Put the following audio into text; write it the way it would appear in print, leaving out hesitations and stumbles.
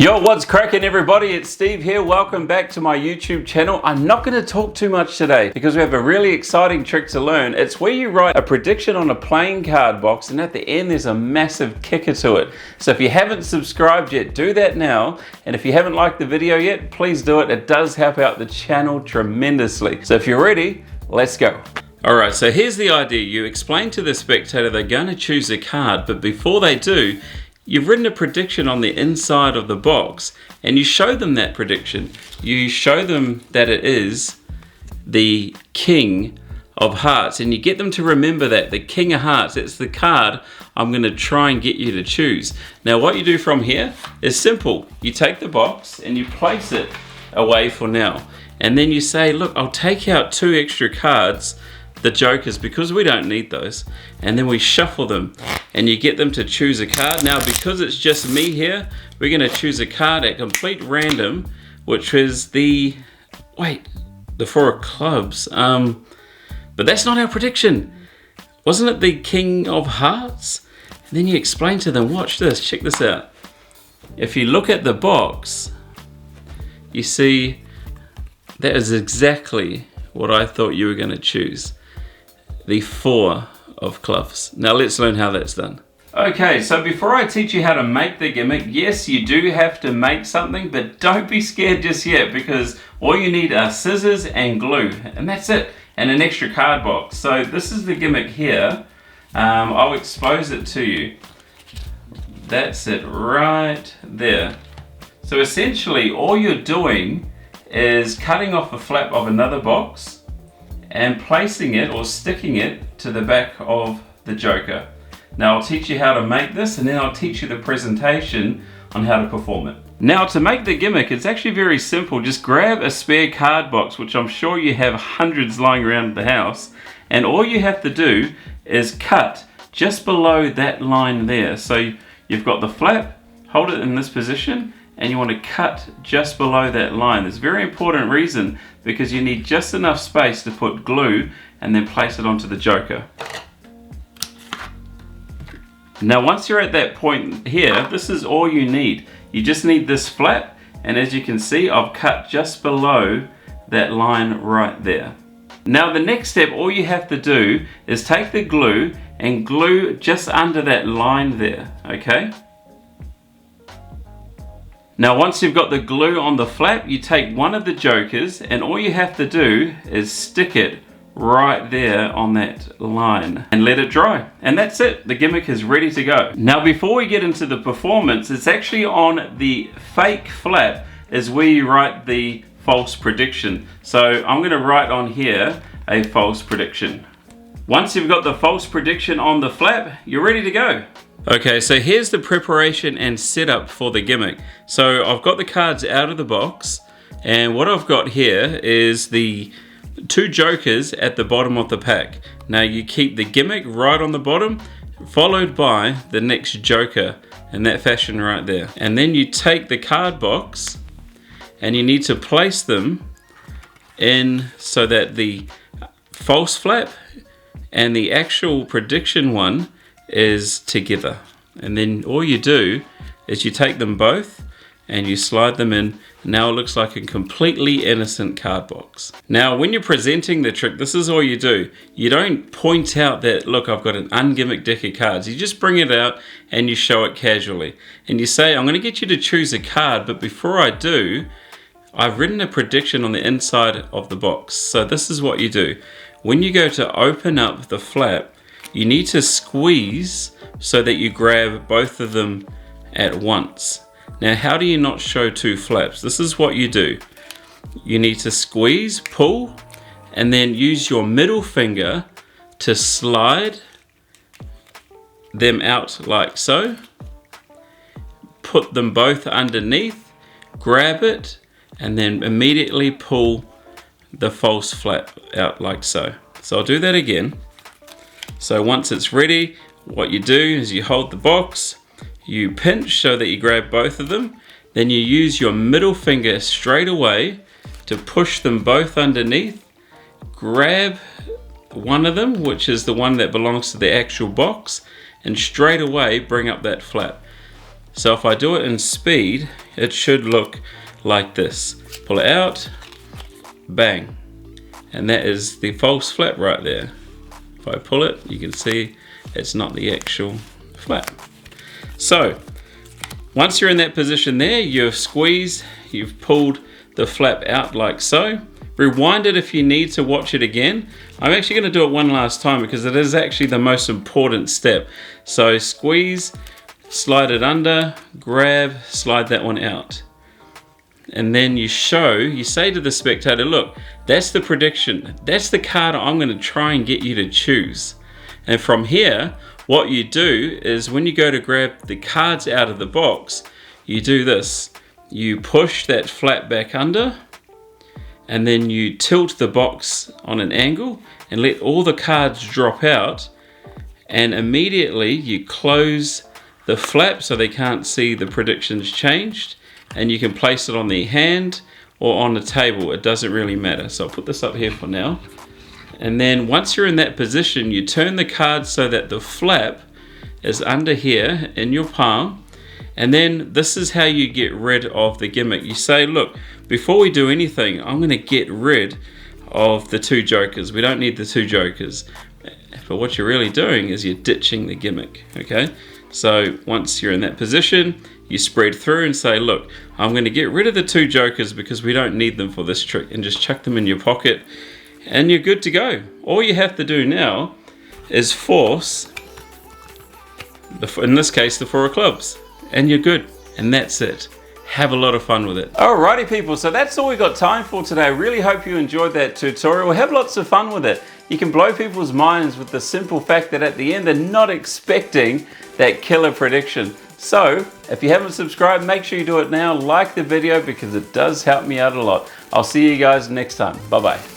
Yo, what's cracking everybody? It's Steve here. Welcome back to my YouTube channel. I'm not going to talk too much today because we have a really exciting trick to learn. It's where you write a prediction on a playing card box and at the end there's a massive kicker to it. So if you haven't subscribed yet, do that now. And if you haven't liked the video yet, please do it. It does help out the channel tremendously. So if you're ready, let's go. Alright, so here's the idea. You explain to the spectator they're going to choose a card, but before they do, you've written a prediction on the inside of the box and you show them that prediction. You show them that it is the King of Hearts and you get them to remember that, the King of Hearts, it's the card I'm going to try and get you to choose. Now what you do from here is simple. You take the box and you place it away for now. And then you say, look, I'll take out 2 extra cards, the jokers, because we don't need those, and then we shuffle them and you get them to choose a card. Now because it's just me here, we're going to choose a card at complete random, which is the 4 of clubs, but that's not our prediction. Wasn't it the King of Hearts? And then you explain to them, watch this, check this out. If you look at the box, you see that is exactly what I thought you were going to choose. The 4 of clubs. Now let's learn how that's done. Okay, so before I teach you how to make the gimmick, yes, you do have to make something, but don't be scared just yet because all you need are scissors and glue, and that's it, and an extra card box. So this is the gimmick here. I'll expose it to you. That's it right there. So essentially all you're doing is cutting off a flap of another box and placing it or sticking it to the back of the joker. Now I'll teach you how to make this and then I'll teach you the presentation on how to perform it. Now to make the gimmick, it's actually very simple. Just grab a spare card box, which I'm sure you have hundreds lying around the house, and all you have to do is cut just below that line there. So you've got the flap, hold it in this position, and you want to cut just below that line. There's a very important reason, because you need just enough space to put glue and then place it onto the joker. Now once you're at that point here, this is all you need. You just need this flap, and as you can see, I've cut just below that line right there. Now the next step, all you have to do is take the glue and glue just under that line there, okay? Now once you've got the glue on the flap, you take one of the jokers and all you have to do is stick it right there on that line and let it dry. And that's it, the gimmick is ready to go. Now before we get into the performance, it's actually on the fake flap is where you write the false prediction. So I'm going to write on here a false prediction. Once you've got the false prediction on the flap, you're ready to go. Okay, so here's the preparation and setup for the gimmick. So I've got the cards out of the box, and what I've got here is the 2 jokers at the bottom of the pack. Now you keep the gimmick right on the bottom, followed by the next joker in that fashion right there. And then you take the card box and you need to place them in so that the false flap and the actual prediction one is together. And then all you do is you take them both and you slide them in. Now it looks like a completely innocent card box. Now when you're presenting the trick, this is all you do. You don't point out that, look, I've got an ungimmicked deck of cards. You just bring it out and you show it casually. And you say, I'm going to get you to choose a card, but before I do, I've written a prediction on the inside of the box. So this is what you do. When you go to open up the flap, you need to squeeze so that you grab both of them at once. Now how do you not show 2 flaps? This is what you do. You need to squeeze, pull, and then use your middle finger to slide them out like so. Put them both underneath, grab it, and then immediately pull the false flap out like so. So I'll do that again. So once it's ready, what you do is you hold the box, you pinch so that you grab both of them, then you use your middle finger straight away to push them both underneath, grab one of them, which is the one that belongs to the actual box, and straight away bring up that flap. So if I do it in speed, it should look like this. Pull it out, bang. And that is the false flap right there. If I pull it, you can see it's not the actual flap. So, once you're in that position there, you've squeezed, you've pulled the flap out like so. Rewind it if you need to watch it again. I'm actually going to do it one last time because it is actually the most important step. So squeeze, slide it under, grab, slide that one out. And then you say to the spectator, look, that's the prediction. That's the card I'm going to try and get you to choose. And from here, what you do is when you go to grab the cards out of the box, you do this. You push that flap back under, and then you tilt the box on an angle and let all the cards drop out, and immediately you close the flap so they can't see the predictions changed, and you can place it on the hand or on the table. It doesn't really matter. So I'll put this up here for now. And then once you're in that position, you turn the card so that the flap is under here in your palm. And then this is how you get rid of the gimmick. You say, look, before we do anything, I'm going to get rid of the 2 jokers. We don't need the 2 jokers. But what you're really doing is you're ditching the gimmick, okay? So once you're in that position, you spread through and say, look, I'm going to get rid of the 2 jokers because we don't need them for this trick, and just chuck them in your pocket and you're good to go. All you have to do now is force, in this case, the 4 of clubs, and you're good, and that's it. Have a lot of fun with it. Alrighty people, so that's all we got time for today. I really hope you enjoyed that tutorial. Have lots of fun with it. You can blow people's minds with the simple fact that at the end they're not expecting that killer prediction. So if you haven't subscribed, make sure you do it now. Like the video because it does help me out a lot. I'll see you guys next time. Bye bye.